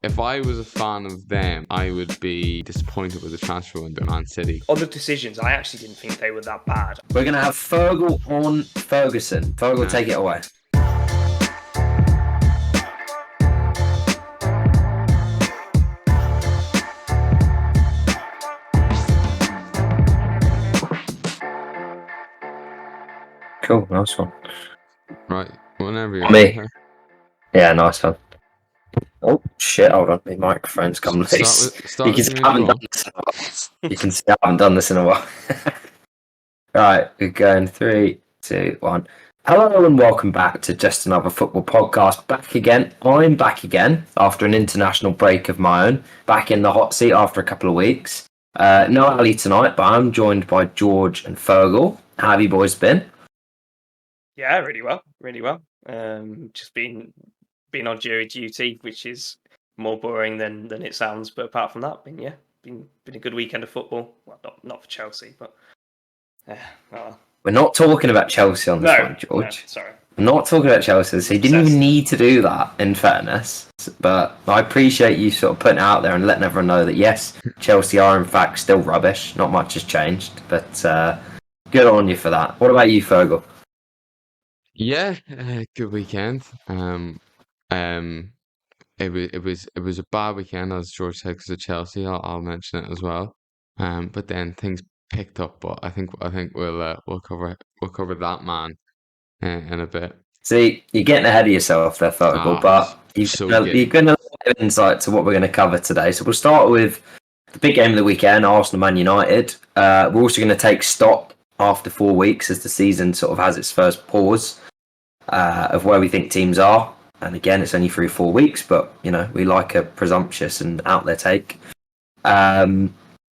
if I was a fan of them, I would be disappointed with the transfer window, Man City. On the decisions, I actually didn't think they were that bad. We're going to have Fergal on Ferguson. Fergal, take it away. Cool, nice one. Right, whenever you're Me. ready. Yeah, nice one. Oh shit! Hold on, my microphone's come loose. Start You can see I haven't done this in a while. You can see I haven't done this in a while. Right, we're going 3, 2, 1. Hello and welcome back to Just Another Football Podcast. Back again. I'm back again after an international break of my own. Back in the hot seat after a couple of weeks. No Ali tonight, but I'm joined by George and Fergal. How have you boys been? Yeah, really well, really well. Just been on jury duty, which is more boring than it sounds. But apart from that, been a good weekend of football. Well, not for Chelsea, but well. We're not talking about Chelsea on this one, George. No, sorry. I'm not talking about Chelsea, so you didn't even need to do that, in fairness. But I appreciate you sort of putting it out there and letting everyone know that, yes, Chelsea are in fact still rubbish. Not much has changed, but good on you for that. What about you, Fergal? Yeah, good weekend. It was a bad weekend, as George said, because of Chelsea. I'll mention it as well. But then things picked up. But I think we'll cover that man in a bit. See, you're getting ahead of yourself there, Fergal, but you've given a little bit of insight to what we're going to cover today. So we'll start with the big game of the weekend, Arsenal Man United. We're also going to take stock after 4 weeks as the season sort of has its first pause of where we think teams are. And again, it's only 3-4 weeks, but you know we like a presumptuous and out there take. And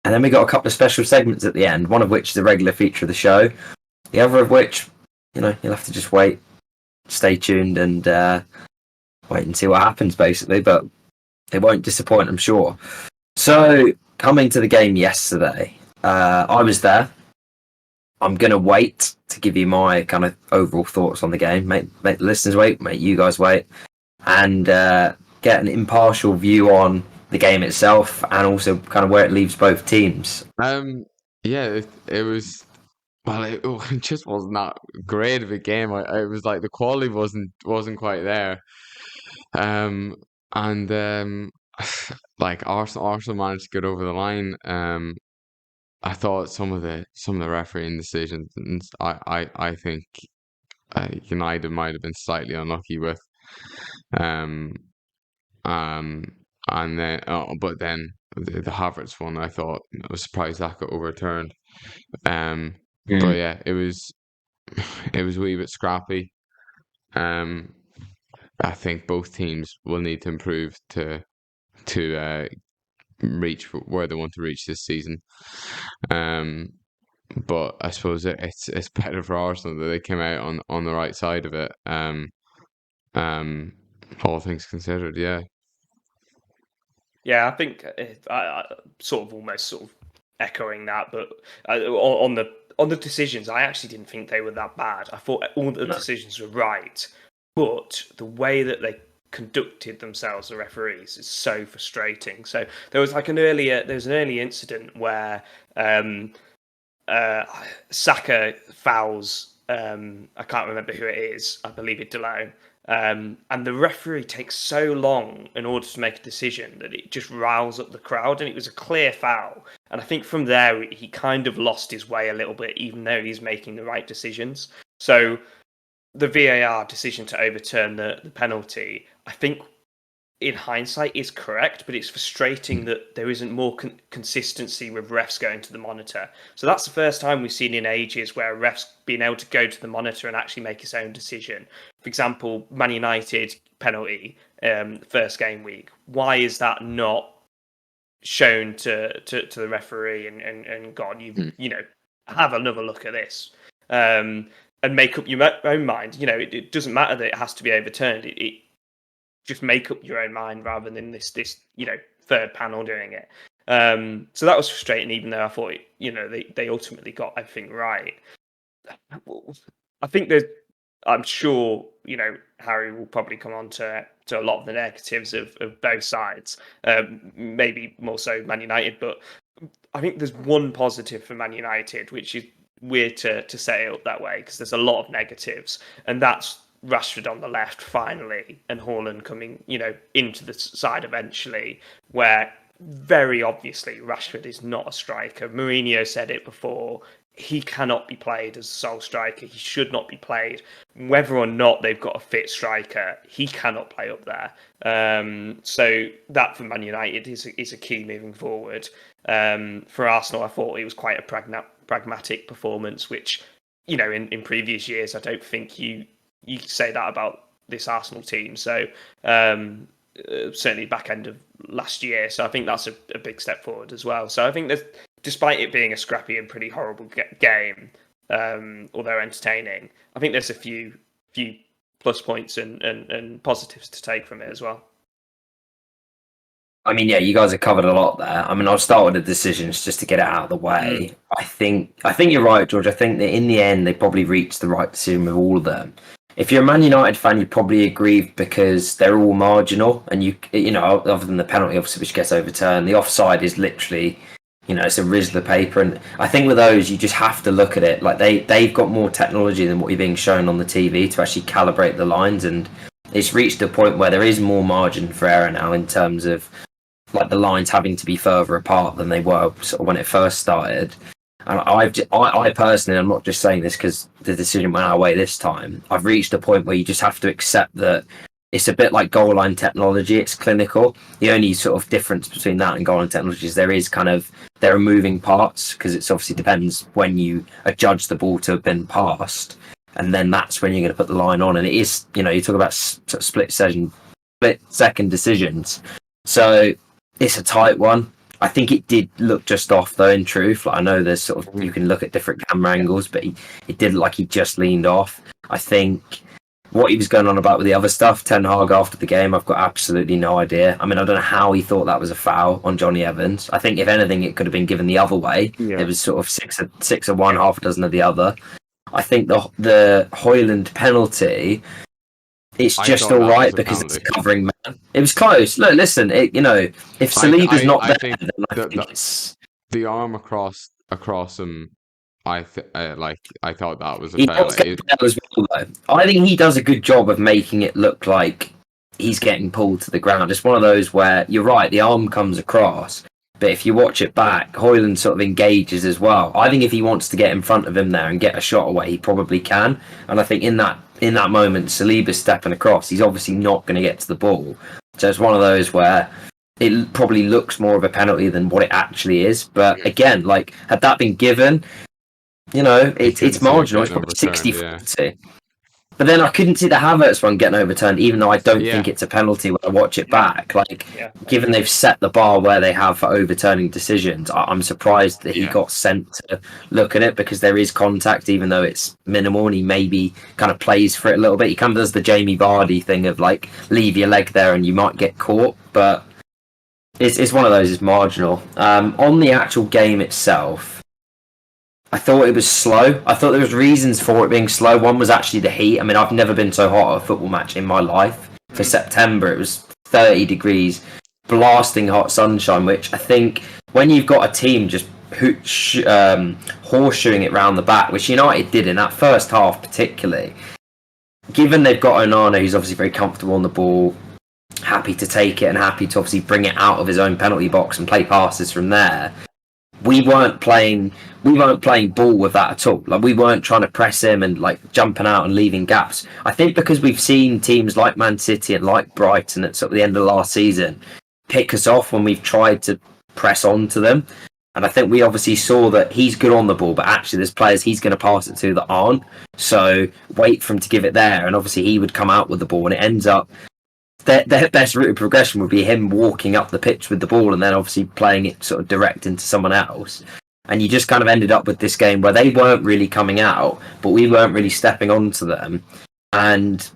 then we got a couple of special segments at the end. One of which is a regular feature of the show. The other of which, you know, you'll have to just wait, stay tuned, and wait and see what happens, basically. But it won't disappoint, I'm sure. So coming to the game yesterday, I was there. I'm going to wait to give you my kind of overall thoughts on the game. Make the listeners wait, make you guys wait, and get an impartial view on the game itself and also kind of where it leaves both teams. Yeah, it was. Well, it just wasn't that great of a game. It was like the quality wasn't quite there. And like Arsenal managed to get over the line. I thought some of the refereeing decisions, and I think United might have been slightly unlucky with, um, um, and then but then the Havertz one, I thought I was surprised that got overturned. But yeah, it was a wee bit scrappy. I think both teams will need to improve to reach where they want to reach this season. But I suppose it's better for Arsenal that they came out on the right side of it. All things considered, yeah. Yeah, I think I sort of almost sort of echoing that, but on the decisions, I actually didn't think they were that bad. I thought all the decisions were right, but the way that they conducted themselves, the referees, is so frustrating. So there was an early incident where Saka fouls. I can't remember who it is. I believe it's Delone. And the referee takes so long in order to make a decision that it just riles up the crowd, and it was a clear foul. And I think from there he kind of lost his way a little bit, even though he's making the right decisions. So the VAR decision to overturn the penalty, I think in hindsight is correct, but it's frustrating that there isn't more consistency with refs going to the monitor. So that's the first time we've seen in ages where a ref's been able to go to the monitor and actually make his own decision. For example, Man United penalty, first game week. Why is that not shown to the referee and gone, you know, have another look at this, and make up your own mind? You know, it doesn't matter that it has to be overturned. It just make up your own mind rather than this you know, third panel doing it. So that was frustrating, even though I thought, you know, they ultimately got everything right. I think I'm sure, Harry will probably come on to a lot of the negatives of both sides, maybe more so Man United. But I think there's one positive for Man United, which is weird to say it up that way because there's a lot of negatives, and that's Rashford on the left finally, and Haaland coming, into the side eventually, where very obviously Rashford is not a striker. Mourinho said it before. He cannot be played as a sole striker. He should not be played. Whether or not they've got a fit striker, he cannot play up there. So that for Man United is a key moving forward. For Arsenal, I thought it was quite a pragmatic performance, which, in previous years, I don't think you say that about this Arsenal team. So certainly back end of last year. So I think that's a big step forward as well. So I think that despite it being a scrappy and pretty horrible game, although entertaining, I think there's a few plus points and positives to take from it as well. I mean, yeah, you guys have covered a lot there. I mean, I'll start with the decisions just to get it out of the way. I think you're right, George. I think that in the end, they probably reached the right decision with all of them. If you're a Man United fan, you probably agree because they're all marginal, and you know, other than the penalty, obviously, which gets overturned, the offside is literally, it's a rizz of the paper. And I think with those, you just have to look at it like they've got more technology than what you're being shown on the TV to actually calibrate the lines, and it's reached a point where there is more margin for error now in terms of like the lines having to be further apart than they were sort of when it first started. And I personally, I'm not just saying this because the decision went our way this time. I've reached a point where you just have to accept that it's a bit like goal line technology. It's clinical. The only sort of difference between that and goal line technology is there are moving parts, because it's obviously depends when you adjudge the ball to have been passed, and then that's when you're going to put the line on. And it is, you talk about split second decisions. So it's a tight one. I think it did look just off, though, in truth. Like, I know there's sort of, you can look at different camera angles, but it did look like he just leaned off. I think what he was going on about with the other stuff, Ten Hag after the game, I've got absolutely no idea. I mean, I don't know how he thought that was a foul on Johnny Evans. I think, if anything, it could have been given the other way. Yeah. It was sort of six of one, half a dozen of the other. I think the Højlund penalty, it's just all right because it's a covering man. It was close. Look, listen, if Saliba's not there, then I think it's the arm across him. I thought that was a foul. As well, though. I think he does a good job of making it look like he's getting pulled to the ground. It's one of those where you're right, the arm comes across, but if you watch it back, Højlund sort of engages as well. I think if he wants to get in front of him there and get a shot away, he probably can. And I think in that moment, Saliba's stepping across. He's obviously not going to get to the ball. So it's one of those where it probably looks more of a penalty than what it actually is. But again, like, had that been given, it's marginal. It's probably 60-40. Yeah. But then I couldn't see the Havertz one getting overturned, even though I don't think it's a penalty when I watch it back. Like, given they've set the bar where they have for overturning decisions, I'm surprised that he got sent to look at it, because there is contact, even though it's minimal, and he maybe kind of plays for it a little bit. He kind of does the Jamie Vardy thing of, like, leave your leg there and you might get caught, but it's one of those, it's marginal. On the actual game itself, I thought it was slow. I thought there was reasons for it being slow. One was actually the heat. I mean, I've never been so hot at a football match in my life. For September, it was 30 degrees, blasting hot sunshine, which I think when you've got a team just horseshoeing it round the back, which United did in that first half particularly, given they've got Onana, who's obviously very comfortable on the ball, happy to take it and happy to obviously bring it out of his own penalty box and play passes from there, we weren't playing ball with that at all. Like, we weren't trying to press him and like jumping out and leaving gaps. I think because we've seen teams like Man City and like Brighton at sort of the end of last season pick us off when we've tried to press on to them. And I think we obviously saw that he's good on the ball, but actually there's players he's going to pass it to that aren't. So wait for him to give it there, and obviously he would come out with the ball, and it ends up their best route of progression would be him walking up the pitch with the ball and then obviously playing it sort of direct into someone else. And you just kind of ended up with this game where they weren't really coming out, but we weren't really stepping onto them. And,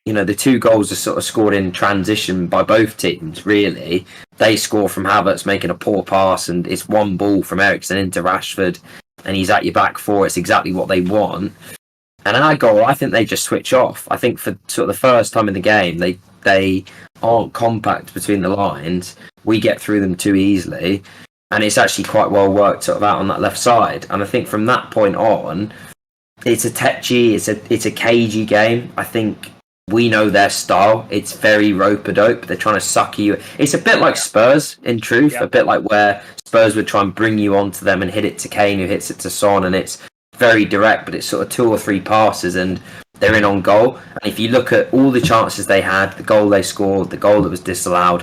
the two goals are sort of scored in transition by both teams, really. They score from Havertz making a poor pass, and it's one ball from Eriksen into Rashford, and he's at your back four. It's exactly what they want. And our goal, I think they just switch off. I think for sort of the first time in the game, they aren't compact between the lines. We get through them too easily, and it's actually quite well worked sort of out on that left side. And I think from that point on, it's a tetchy, it's a cagey game. I think we know their style. It's very rope-a-dope. They're trying to suck you. It's a bit like Spurs, in truth. A bit like where Spurs would try and bring you onto them and hit it to Kane, who hits it to Son, and it's very direct, but it's sort of 2 or 3 passes and they're in on goal. And if you look at all the chances they had, the goal they scored, the goal that was disallowed,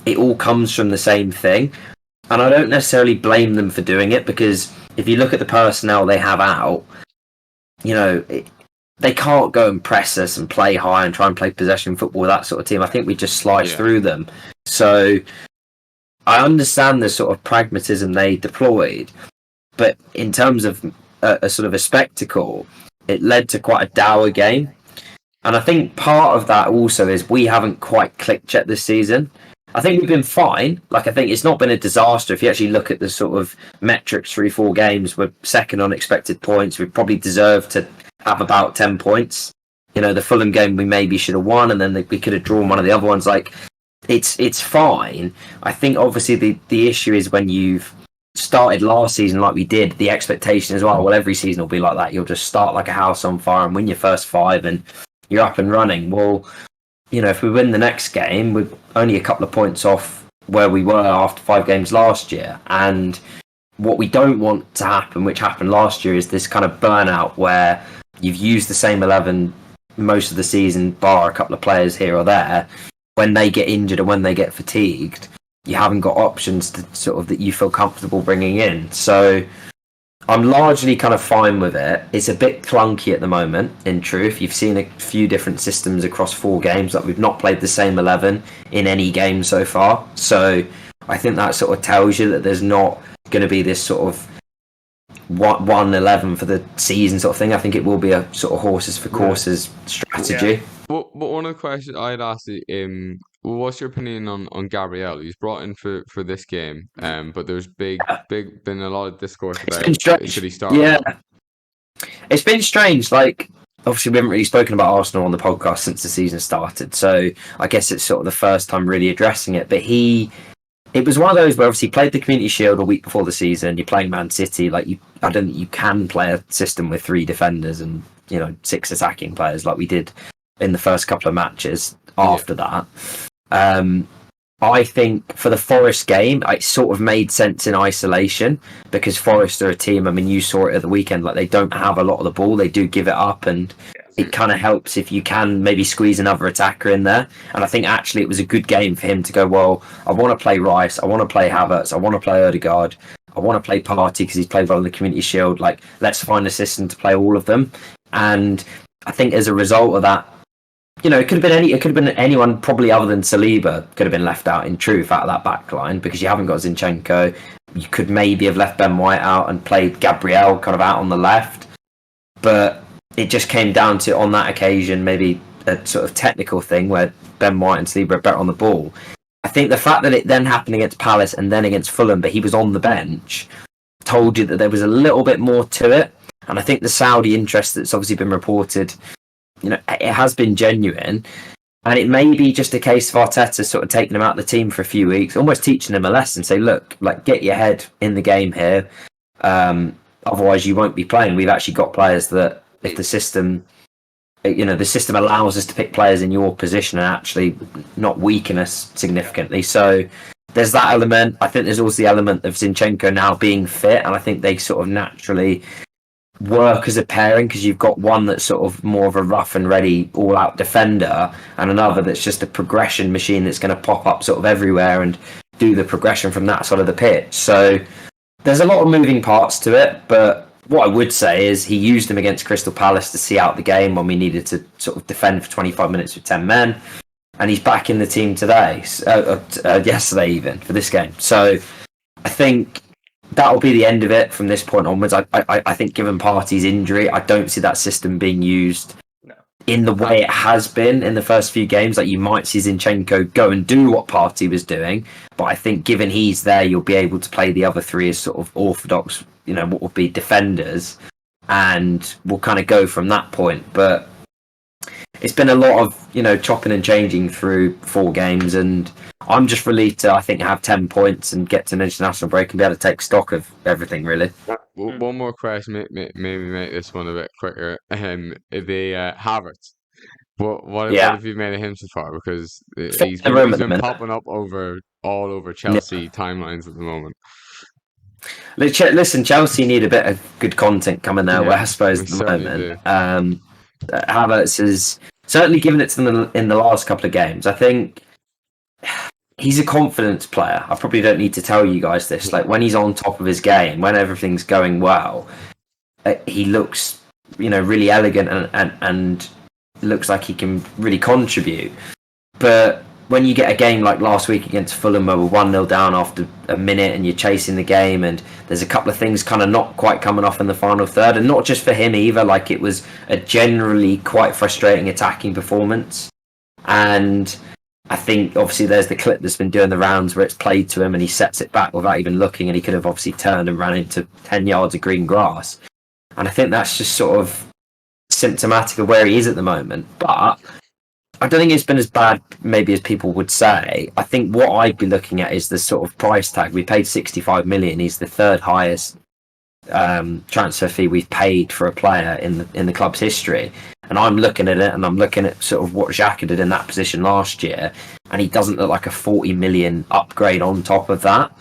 it all comes from the same thing. And I don't necessarily blame them for doing it, because if you look at the personnel they have out, you know, they can't go and press us and play high and try and play possession football with that sort of team. I think we just slice through them. So I understand the sort of pragmatism they deployed, but in terms of a sort of a spectacle, it led to quite a dour game. And I think part of that also is we haven't quite clicked yet this season. I think we've been fine. Like, I think it's not been a disaster. If you actually look at the sort of metrics, 3-4 games, we're second on expected points. We probably deserve to have about 10 points. You know, the Fulham game we maybe should have won, and then we could have drawn one of the other ones. Like, it's fine. I think obviously the issue is when you've started last season like we did, the expectation as well every season will be like that. You'll just start like a house on fire and win your first 5 and you're up and running. Well, you know, if we win the next game, we're only a couple of points off where we were after 5 games last year. And what we don't want to happen, which happened last year, is this kind of burnout where you've used the same 11 most of the season, bar a couple of players here or there. When they get injured or when they get fatigued, you haven't got options to sort of that you feel comfortable bringing in. So I'm largely kind of fine with it. It's a bit clunky at the moment, in truth. You've seen a few different systems across 4 games. Like, we've not played the same 11 in any game so far. So I think that sort of tells you that there's not going to be this sort of 1-11 for the season sort of thing. I think it will be a sort of horses for courses strategy. But one of the questions I'd ask you, what's your opinion on Gabriel? He's brought in for this game, but there's been a lot of discourse about should he start? Yeah, it's been strange. Like, obviously we haven't really spoken about Arsenal on the podcast since the season started, so I guess it's sort of the first time really addressing it. But it was one of those where obviously he played the Community Shield a week before the season. You're playing Man City, like I don't think you can play a system with 3 defenders and 6 attacking players like we did in the first couple of matches after that. I think for the Forest game, it sort of made sense in isolation, because Forest are a team, I mean, you saw it at the weekend, like, they don't have a lot of the ball, they do give it up, and it kind of helps if you can maybe squeeze another attacker in there. And I think actually it was a good game for him to go, well, I want to play Rice, I want to play Havertz, I want to play Odegaard, I want to play Partey because he's played well in the Community Shield, like, let's find a system to play all of them. And I think as a result of that, it could have been anyone probably other than Saliba could have been left out, in truth, out of that back line, because you haven't got Zinchenko. You could maybe have left Ben White out and played Gabriel kind of out on the left. But it just came down to, on that occasion, maybe a sort of technical thing where Ben White and Saliba are better on the ball. I think the fact that it then happened against Palace and then against Fulham, but he was on the bench, told you that there was a little bit more to it. And I think the Saudi interest that's obviously been reported, it has been genuine, and it may be just a case of Arteta sort of taking him out of the team for a few weeks, almost teaching him a lesson. Say, look, like, get your head in the game here, otherwise you won't be playing. We've actually got players that, if the system, the system allows us to pick players in your position and actually not weaken us significantly. So there's that element. I think there's also the element of Zinchenko now being fit, and I think they sort of naturally work as a pairing, because you've got one that's sort of more of a rough and ready all-out defender, and another that's just a progression machine that's going to pop up sort of everywhere and do the progression from that side of the pitch. So there's a lot of moving parts to it, but what I would say is he used him against Crystal Palace to see out the game when we needed to sort of defend for 25 minutes with 10 men, and he's back in the team today, yesterday even, for this game. So I think that'll be the end of it from this point onwards. I think, given Partey's injury, I don't see that system being used in the way it has been in the first few games. Like, you might see Zinchenko go and do what Partey was doing, but I think given he's there, you'll be able to play the other 3 as sort of orthodox, what would be defenders, and we'll kind of go from that point. But it's been a lot of chopping and changing through 4 games, and I'm just relieved to, I think, have 10 points and get to an international break and be able to take stock of everything, really. One more question, maybe make this one a bit quicker. The Havertz. What Yeah. have you made of him so far? Because he's the room been at the minute. popping up all over Chelsea timelines at the moment. Listen, Chelsea need a bit of good content coming their way, I suppose, we at the certainly moment. Havertz has certainly given it to them in the last couple of games. I think he's a confidence player. I probably don't need to tell you guys this. Like, when he's on top of his game, when everything's going well, he looks, really elegant and looks like he can really contribute. But when you get a game like last week against Fulham where we're 1-0 down after a minute and you're chasing the game, and there's a couple of things kind of not quite coming off in the final third, and not just for him either, like, it was a generally quite frustrating attacking performance. And I think obviously there's the clip that's been doing the rounds where it's played to him and he sets it back without even looking, and he could have obviously turned and ran into 10 yards of green grass. And I think that's just sort of symptomatic of where he is at the moment. But I don't think it's been as bad maybe as people would say. I think what I'd be looking at is the sort of price tag. We paid 65 million. He's the third highest transfer fee we've paid for a player in the club's history. And I'm looking at it, and I'm looking at sort of what Xhaka did in that position last year, and he doesn't look like a 40 million upgrade on top of that.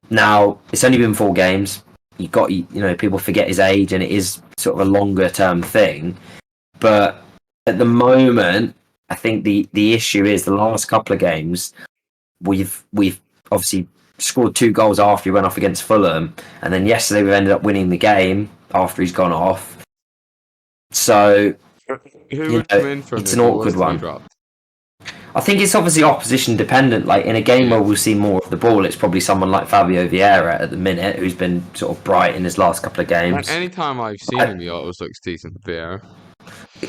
Now, it's only been 4 games. People forget his age, and it is sort of a longer term thing. But at the moment, I think the issue is the last couple of games, we've obviously scored 2 goals after he went off against Fulham, and then yesterday we ended up winning the game after he's gone off. So who would come in for him? It's an awkward one. I think it's obviously opposition dependent. Like, in a game where we'll see more of the ball, it's probably someone like Fabio Vieira at the minute, who's been sort of bright in his last couple of games. Anytime I've seen him, he always looks decent, Vieira.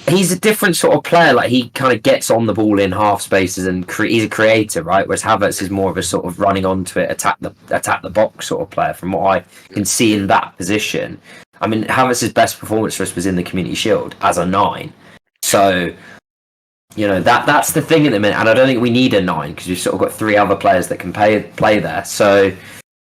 He's a different sort of player. Like, he kind of gets on the ball in half spaces and he's a creator, right? Whereas Havertz is more of a sort of running onto it, attack the box sort of player. From what I can see in that position, I mean, Havertz's best performance for us was in the Community Shield as a 9. So, that's the thing at the minute, and I don't think we need a 9 because we've sort of got 3 other players that can play there. So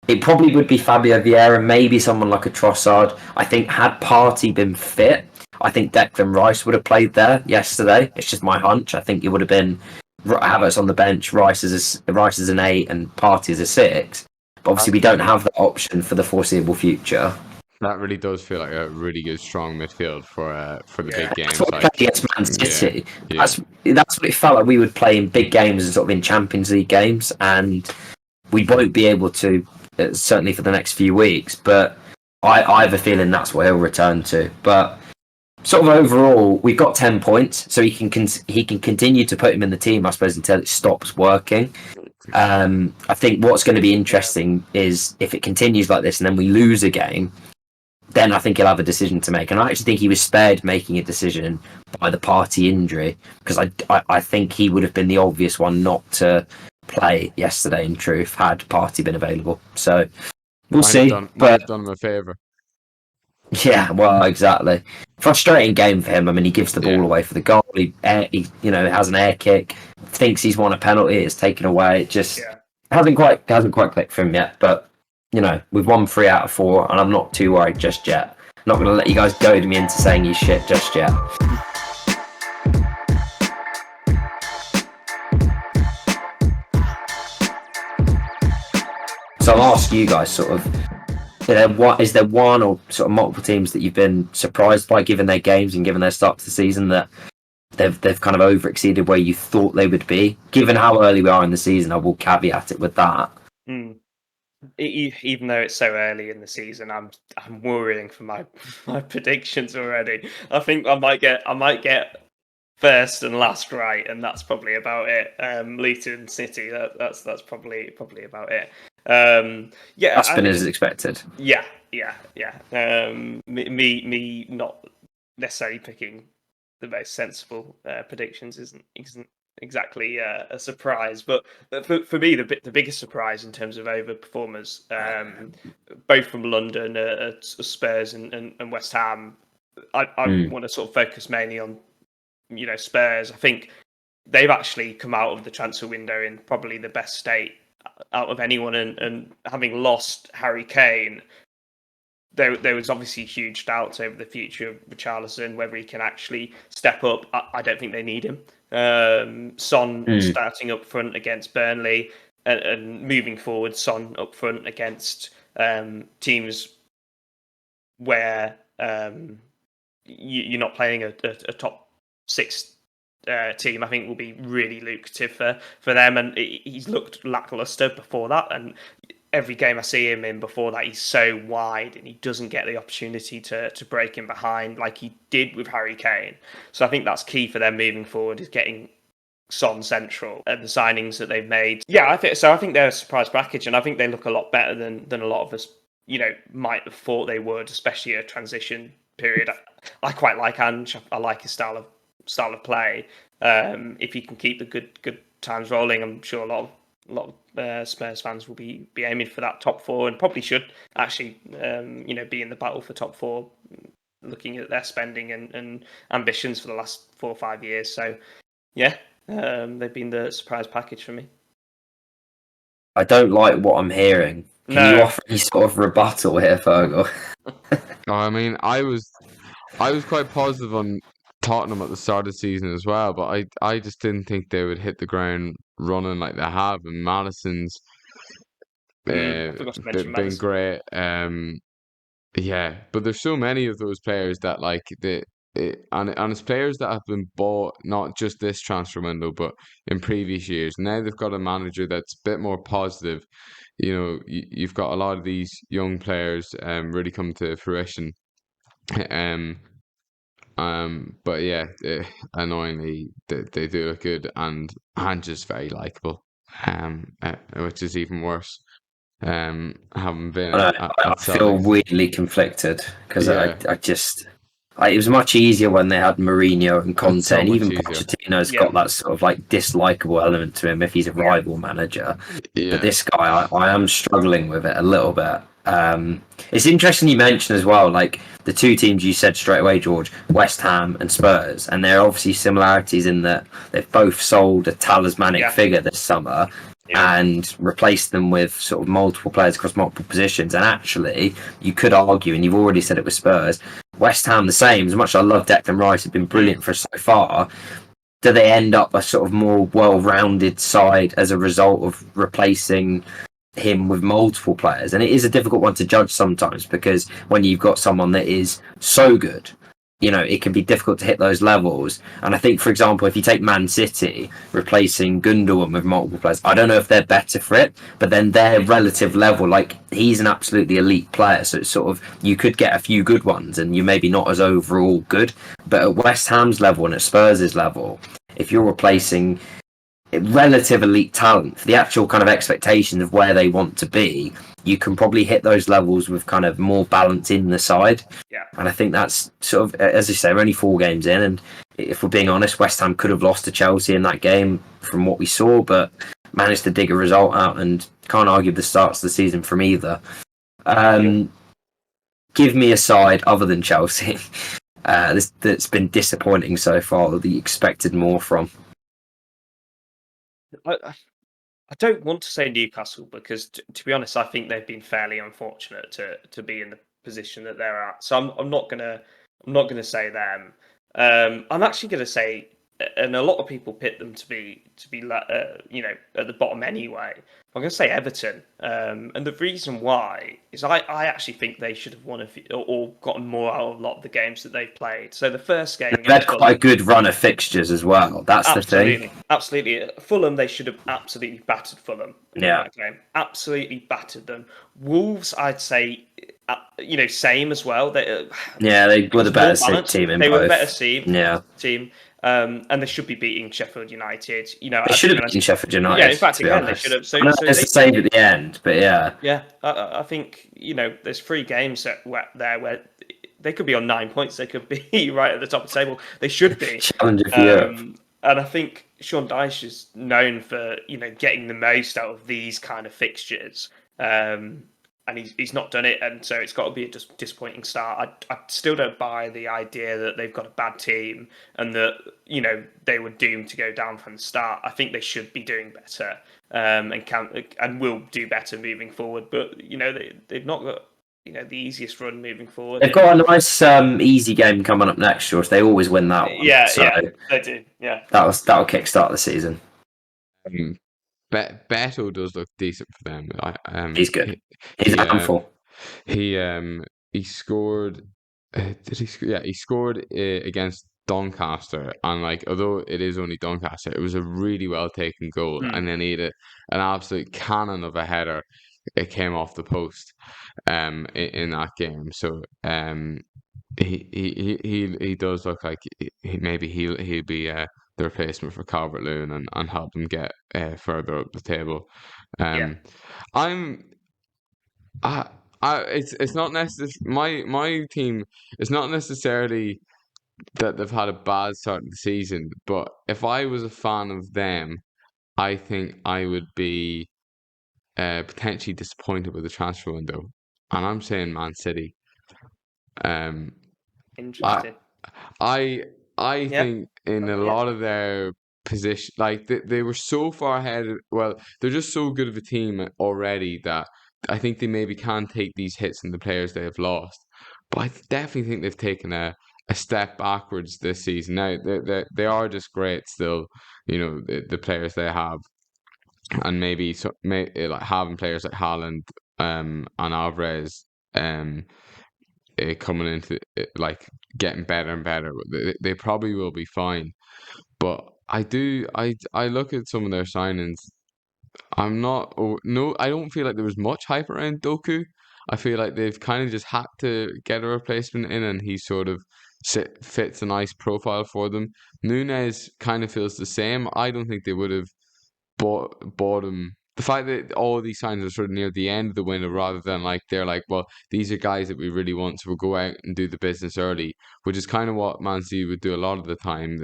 it probably would be Fabio Vieira, maybe someone like a Trossard. I think had Partey been fit, I think Declan Rice would have played there yesterday. It's just my hunch. I think it would have been Havertz on the bench, Rice as an 8, and Partey as a 6. But obviously we don't have that option for the foreseeable future. That really does feel like a really good, strong midfield for the big games. That's what we played against Man City. Yeah. That's what it felt like we would play in big games and sort of in Champions League games, and we won't be able to, certainly for the next few weeks. But I have a feeling that's what he'll return to. But sort of overall, we've got 10 points, so he can continue to put him in the team, I suppose, until it stops working. I think what's going to be interesting is if it continues like this and then we lose a game, then I think he'll have a decision to make. And I actually think he was spared making a decision by the Partey injury, because I think he would have been the obvious one not to play yesterday, in truth, had Partey been available. So we'll see. Might have done him a favour. Yeah, well, exactly. Frustrating game for him. I mean, he gives the ball away for the goal. He has an air kick. Thinks he's won a penalty. It's taken away. It just hasn't quite clicked for him yet. But we've won 3 out of 4, and I'm not too worried just yet. I'm not going to let you guys goad me into saying he's shit just yet. So I'll ask you guys sort of, is there one or sort of multiple teams that you've been surprised by given their games and given their start to the season that they've kind of over-exceeded where you thought they would be? Given how early we are in the season, I will caveat it with that. Even though it's so early in the season, I'm worrying for my predictions already. I think I might get first and last right, and that's probably about it. Luton City, that's probably about it. That's been as expected. Yeah. Me not necessarily picking the most sensible predictions isn't exactly a surprise. But for me, the biggest surprise in terms of overperformers, both from London, Spurs and West Ham, I want to sort of focus mainly on Spurs. I think they've actually come out of the transfer window in probably the best state out of anyone, and having lost Harry Kane, there was obviously huge doubts over the future of Richarlison, whether he can actually step up. I don't think they need him. Son starting up front against Burnley, and moving forward, Son up front against teams where you're not playing a top six team, I think will be really lucrative for them. And he's looked lackluster before that, and every game I see him in before that, he's so wide and he doesn't get the opportunity to break in behind like he did with Harry Kane. So I think that's key for them moving forward, is getting Son central, and the signings that they've made. Yeah, I think so. I think they're a surprise package, and I think they look a lot better than a lot of us, might have thought they would, especially a transition period. I quite like Ange. I like his style of play. If he can keep the good times rolling, I'm sure a lot of Spurs fans will be aiming for that top four, and probably should actually be in the battle for top four, looking at their spending and ambitions for the last 4 or 5 years. So yeah, they've been the surprise package for me. I don't like what I'm hearing. Can you offer any sort of rebuttal here, Fergal? I mean, I was quite positive on Tottenham at the start of the season as well, but I just didn't think they would hit the ground running like they have. And Madison's been great. Yeah, but there's so many of those players that and it's players that have been bought not just this transfer window, but in previous years. Now they've got a manager that's a bit more positive. You've got a lot of these young players really come to fruition. But yeah, annoyingly, they do look good, and just very likable. Which is even worse. Having been I feel weirdly conflicted because it was much easier when they had Mourinho and Conte, so and even Pochettino's got that sort of like dislikable element to him if he's a rival manager. But this guy, I am struggling with it a little bit. It's interesting you mentioned as well, like the two teams you said straight away, George, West Ham and Spurs, and there are obviously similarities in that they've both sold a talismanic figure this summer. And replaced them with sort of multiple players across multiple positions. And actually, you could argue, and you've already said it with Spurs, West Ham the same. As much as I love Declan Rice, have been brilliant for us so far. Do they end up a sort of more well-rounded side as a result of replacing him with multiple players? And it is a difficult one to judge sometimes, because when you've got someone that is so good, it can be difficult to hit those levels. And I think, for example, if you take Man City replacing Gundogan with multiple players, I don't know if they're better for it, but then their relative level, like he's an absolutely elite player, so it's sort of, you could get a few good ones and you're maybe not as overall good. But at West Ham's level and at Spurs' level, if you're replacing relative elite talent for the actual kind of expectations of where they want to be, you can probably hit those levels with kind of more balance in the side. Yeah. And I think that's sort of, as you say, we're only 4 games in, and if we're being honest, West Ham could have lost to Chelsea in that game from what we saw, but managed to dig a result out, and can't argue the starts of the season from either. Give me a side other than Chelsea that's been disappointing so far, that you expected more from. I don't want to say Newcastle, because to be honest, I think they've been fairly unfortunate to be in the position that they're at. So I'm not gonna say them. I'm actually gonna say, and a lot of people pit them to be at the bottom anyway. I'm going to say Everton, and the reason why is I actually think they should have won or gotten more out of a lot of the games that they've played. So the first game, they've had quite a good run of fixtures as well. That's the thing. Absolutely, Fulham, they should have absolutely battered Fulham in that game. Absolutely battered them. Wolves, I'd say, same as well. They were the better team in both. They were the better team. And they should be beating Sheffield United. They should have beaten Sheffield United. Yeah, in fact, again, they should have. So it's the same at the end, but yeah. Yeah, I think there's 3 games where they could be on 9 points. They could be right at the top of the table. They should be challenger for Europe. And I think Sean Dyche is known for getting the most out of these kind of fixtures, and he's not done it, and so it's got to be a disappointing start. I still don't buy the idea that they've got a bad team and that they were doomed to go down from the start. I think they should be doing better, and will do better moving forward. But they've not got the easiest run moving forward. They've got a nice easy game coming up next year. They always win that one. Yeah, they do. Yeah, that'll kickstart the season. Beto does look decent for them. He's good. He's a handful. He scored. Did he? Yeah, he scored against Doncaster, and although it is only Doncaster, it was a really well taken goal, and then he had an absolute cannon of a header. It came off the post, in that game. So he does look like maybe he'll be the replacement for Calvert-Lewin and help them get further up the table. It's not necessarily my team. It's not necessarily that they've had a bad start to the season, but if I was a fan of them, I think I would be potentially disappointed with the transfer window, and I'm saying Man City. Interesting. I think in a lot of their position, they were so far ahead. Well, they're just so good of a team already that I think they maybe can take these hits in the players they have lost. But I definitely think they've taken a step backwards this season. Now they are just great still, the players they have, and maybe having players like Haaland and Alvarez coming into getting better and better. They probably will be fine. But I look at some of their signings. I don't feel like there was much hype around Doku. I feel like they've kind of just had to get a replacement in, and he sort of fits a nice profile for them. Nunez kind of feels the same. I don't think they would have bought him. The fact that all of these signs are sort of near the end of the window, rather than they're well, these are guys that we really want, so we'll go out and do the business early, which is kind of what Man City would do a lot of the time.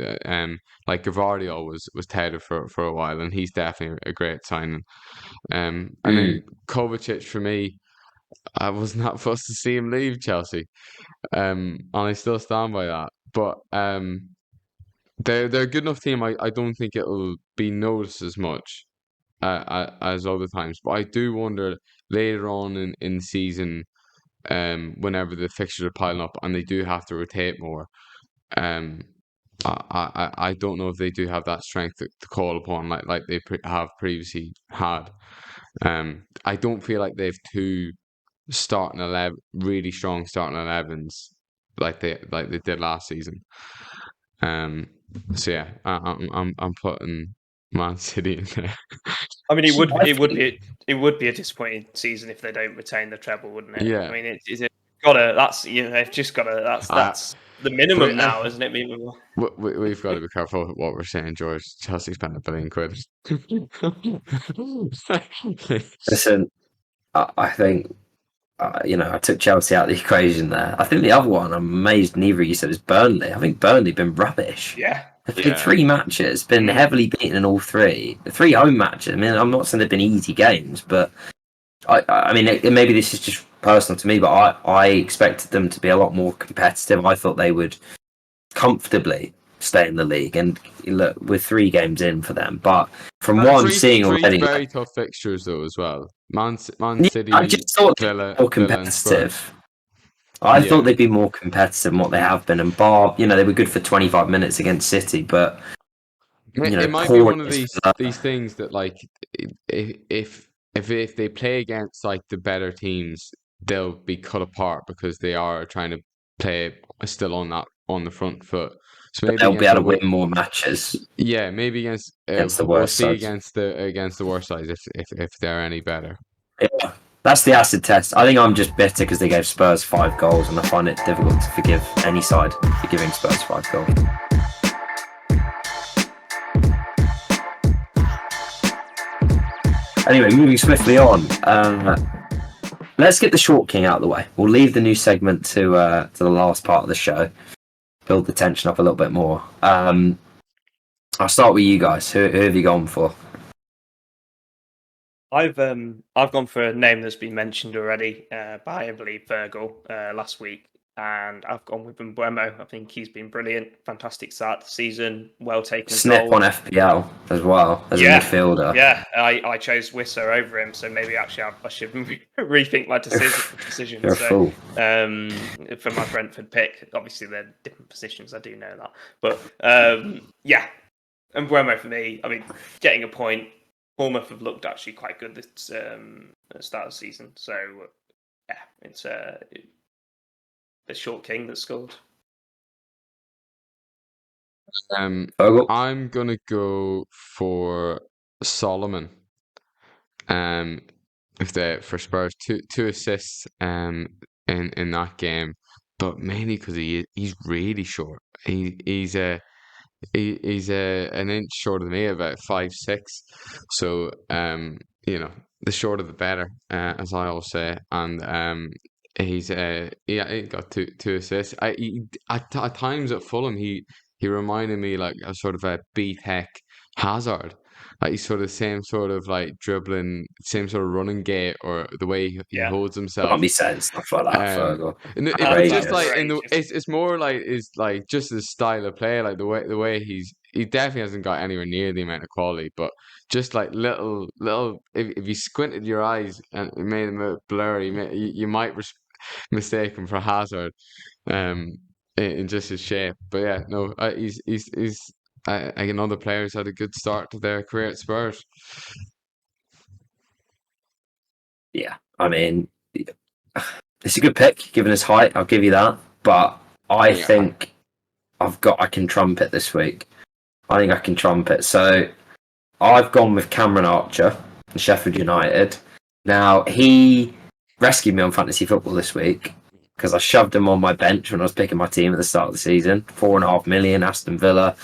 Gavardio was touted for a while, and he's definitely a great signing. And then Kovacic, for me, I was not supposed to see him leave Chelsea, and I still stand by that. But they're a good enough team. I don't think it'll be noticed as much as other times, but I do wonder later on in the season, whenever the fixtures are piling up and they do have to rotate more, I don't know if they do have that strength to call upon like they have previously had. I don't feel like they've two really strong starting 11s like they did last season. So yeah, I'm putting Man City in there. I mean, it would be a disappointing season if they don't retain the treble, wouldn't it? Yeah. I mean, they've just gotta. That's the minimum now, isn't it? We've got to be careful what we're saying, George. Chelsea spent £1 billion. Listen, I think I took Chelsea out of the equation there. I think the other one, I'm amazed neither of you said, is Burnley. I think Burnley have been rubbish. Yeah. They've played 3 matches, been heavily beaten in all 3. The 3 home matches. I mean, I'm not saying they've been easy games, but I mean, maybe this is just personal to me, but I expected them to be a lot more competitive. I thought they would comfortably stay in the league, and look, we're 3 games in for them. But from what I'm seeing already, very tough fixtures though as well. Man City, I just thought they Villa, were more competitive. I thought they'd be more competitive than what they have been. And they were good for 25 minutes against City, but it might be one of these things that if they play against the better teams, they'll be cut apart because they are trying to play still on the front foot. So maybe they'll be able to win more matches. Yeah, maybe against the worst sides. against the worst sides if they're any better. Yeah, that's the acid test. I think I'm just bitter because they gave Spurs 5 goals, and I find it difficult to forgive any side for giving Spurs 5 goals. Anyway, moving swiftly on. Let's get the short king out of the way. We'll leave the new segment to the last part of the show. Build the tension up a little bit more. I'll start with you guys. Who have you gone for? I've gone for a name that's been mentioned already by, I believe, Virgil last week, and I've gone with Mbeumo. I think he's been brilliant, fantastic start to the season, well taken Snip goal. on FPL as well as a Yeah, midfielder. yeah. I chose Wissa over him, so maybe actually I should rethink my decision. You're a fool. For my Brentford pick, obviously they're different positions. I do know that, but yeah, Mbeumo for me. I mean, getting a point. Bournemouth have looked actually quite good this at the start of the season. So, yeah, it's the short king that scored. I'm gonna go for Solomon. For Spurs, two assists in that game, but mainly because he's really short. He's an inch shorter than me, about 5'6". So the shorter the better, as I always say. And he got two assists. At times at Fulham, he reminded me like a sort of a B-Tech Hazard. Like he's sort of the same sort of like dribbling, same sort of running gait, or the way he holds himself. Can't be saying stuff like that, Fergal. Just like it's more like is like just his style of play, like the way he definitely hasn't got anywhere near the amount of quality, but just like little if you squinted your eyes and it made him a bit blurry, you might mistake him for Hazard, in just his shape. But yeah, no, he's I know the players had a good start to their career at Spurs. Yeah, I mean, it's a good pick given his height. I'll give you that, but I think I can trumpet this week. I think I can trumpet. So I've gone with Cameron Archer, Sheffield United. Now he rescued me on fantasy football this week because I shoved him on my bench when I was picking my team at the start of the season. 4.5 million, Aston Villa.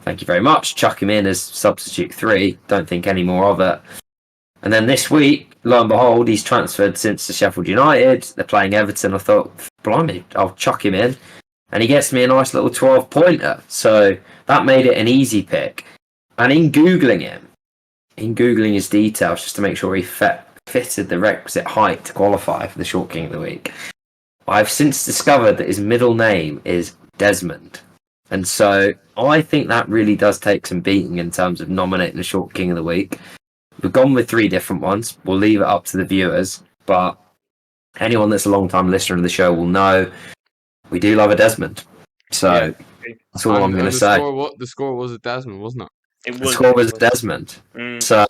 Thank you very much. Chuck him in as substitute 3. Don't think any more of it. And then this week, lo and behold, he's transferred since to Sheffield United. They're playing Everton. I thought, blimey, I'll chuck him in. And he gets me a nice little 12-pointer. So that made it an easy pick. And in Googling his details, just to make sure he fitted the requisite height to qualify for the Short King of the Week, I've since discovered that his middle name is Desmond. And so I think that really does take some beating in terms of nominating the Short King of the Week. We've gone with 3 different ones. We'll leave it up to the viewers. But anyone that's a long-time listener of the show will know we do love a Desmond. So that's all I'm going to say. The score was a Desmond, wasn't it? The score was Desmond. So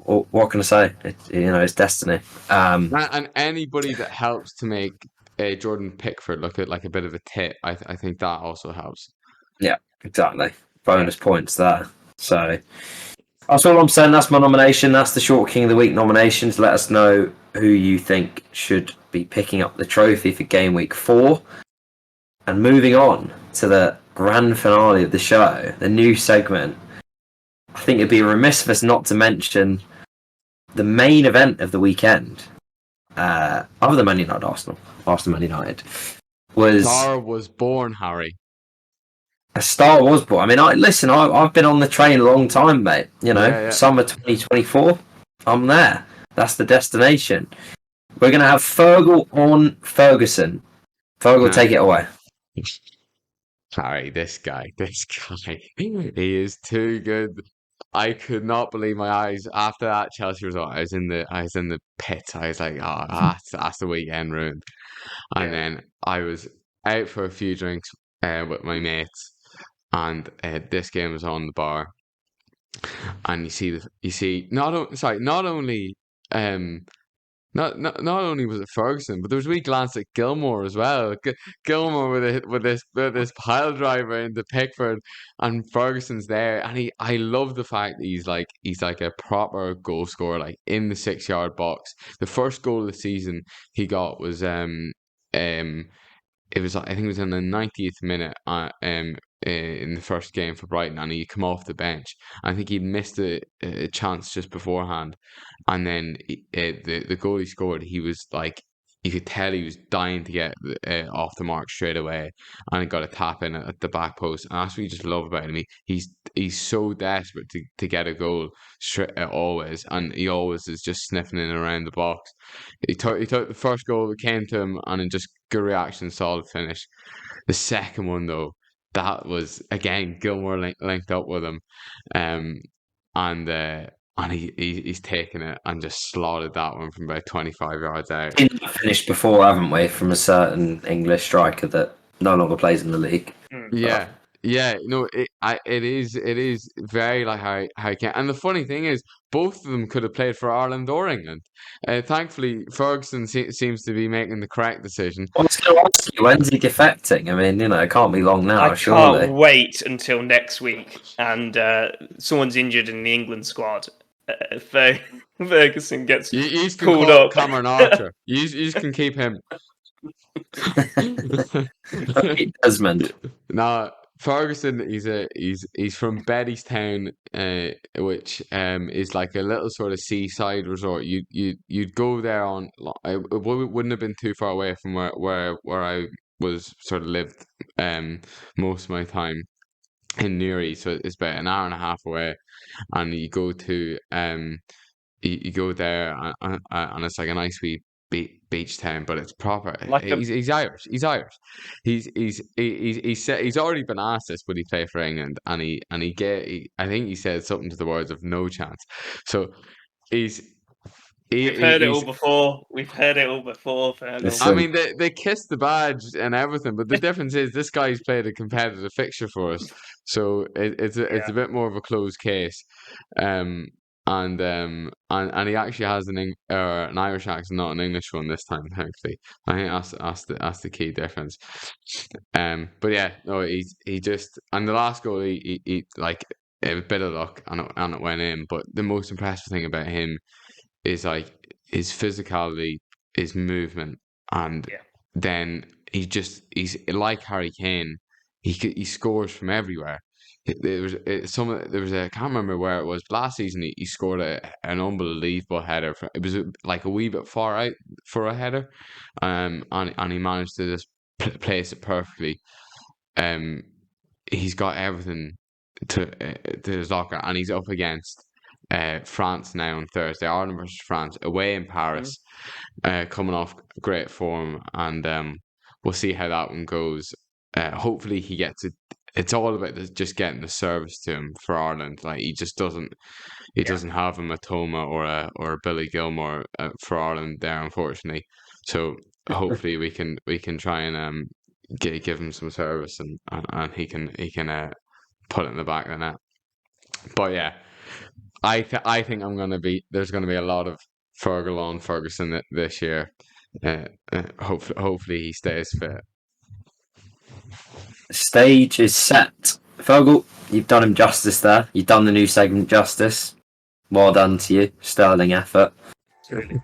what can I say? It's destiny. And anybody that helps to make Jordan Pickford look like a bit of a tit, I think that also helps. Yeah, exactly. Bonus points there. So that's all I'm saying. That's my nomination. That's the Short King of the Week nominations. Let us know who you think should be picking up the trophy for Game Week 4. And moving on to the grand finale of the show, the new segment. I think it'd be remiss of us not to mention the main event of the weekend. Other than Man United, Arsenal Man United, was... Star was born, Harry. A star was born. I mean, I've been on the train a long time, mate. Summer 2024, I'm there. That's the destination. We're going to have Fergal on Ferguson. Fergal, take it away. Harry, this guy, he is too good. I could not believe my eyes after that Chelsea result. I was in the pit. I was like, oh, that's the weekend ruined. And then I was out for a few drinks with my mates, and this game was on the bar. And you see, not only not only was it Ferguson, but there was a wee glance at Gilmore as well. Gilmore with this pile driver into Pickford, and Ferguson's there, and I love the fact that he's like a proper goal scorer, like in the 6-yard box. The first goal of the season he got was it was I think it was in the 90th minute in the first game for Brighton, and he come off the bench. I think he'd missed a chance just beforehand, and then the goal he scored, he was like you could tell he was dying to get off the mark straight away, and he got a tap in at the back post. And that's what you just love about him. He's so desperate to get a goal straight, always, and he always is just sniffing in around the box. He took the first goal that came to him, and then just good reaction, solid finish. The second one though, that was again Gilmore linked up with him, and he's taken it and just slotted that one from about 25 yards out. Finished before, haven't we, from a certain English striker that no longer plays in the league? Yeah. Yeah, no, it is very like how can, and the funny thing is, both of them could have played for Ireland or England. Thankfully, Ferguson seems to be making the correct decision. I was going to ask you, when's he defecting? I mean, it can't be long now. I surely. Can't wait until next week, and someone's injured in the England squad. Ferguson gets called up. Cameron Archer. You can keep him. Desmond. No, Ferguson. He's from Bettystown, which is like a little sort of seaside resort. You'd go there on. It wouldn't have been too far away from where I was sort of lived most of my time in Newry, so it's about an hour and a half away, and you go to you go there and it's like a nice wee beach town, but it's proper. Like he's Irish. He's Irish. He's already been asked this, would he play for England? And I think he said something to the words of no chance. So We've heard it all before. I mean, they kissed the badge and everything, but the difference is this guy's played a competitive fixture for us, so it's a bit more of a closed case. And he actually has an Irish accent, not an English one this time, thankfully. I think that's the key difference. But yeah, no, he just, and the last goal he like a bit of luck and it went in. But the most impressive thing about him is like his physicality, his movement, and then he's like Harry Kane. He scores from everywhere. There was I can't remember where it was. Last season he scored an unbelievable header. It was like a wee bit far out for a header, and he managed to just place it perfectly. He's got everything to his locker, and he's up against France now on Thursday. Ireland versus France away in Paris, coming off great form, and we'll see how that one goes. Hopefully he gets it. It's all about just getting the service to him for Ireland. Like he just doesn't have a Matoma or a Billy Gilmore for Ireland there, unfortunately. So hopefully we can try and give him some service and he can put it in the back of the net. But yeah, I think there's gonna be a lot of Ferguson this year. Hopefully he stays fit. The stage is set. Fergal, you've done him justice there. You've done the new segment justice. Well done to you. Sterling effort. Really.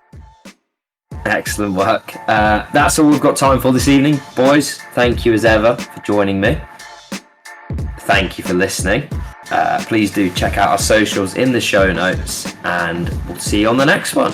Excellent work. That's all we've got time for this evening, boys. Thank you as ever for joining me. Thank you for listening. Please do check out our socials in the show notes, and we'll see you on the next one.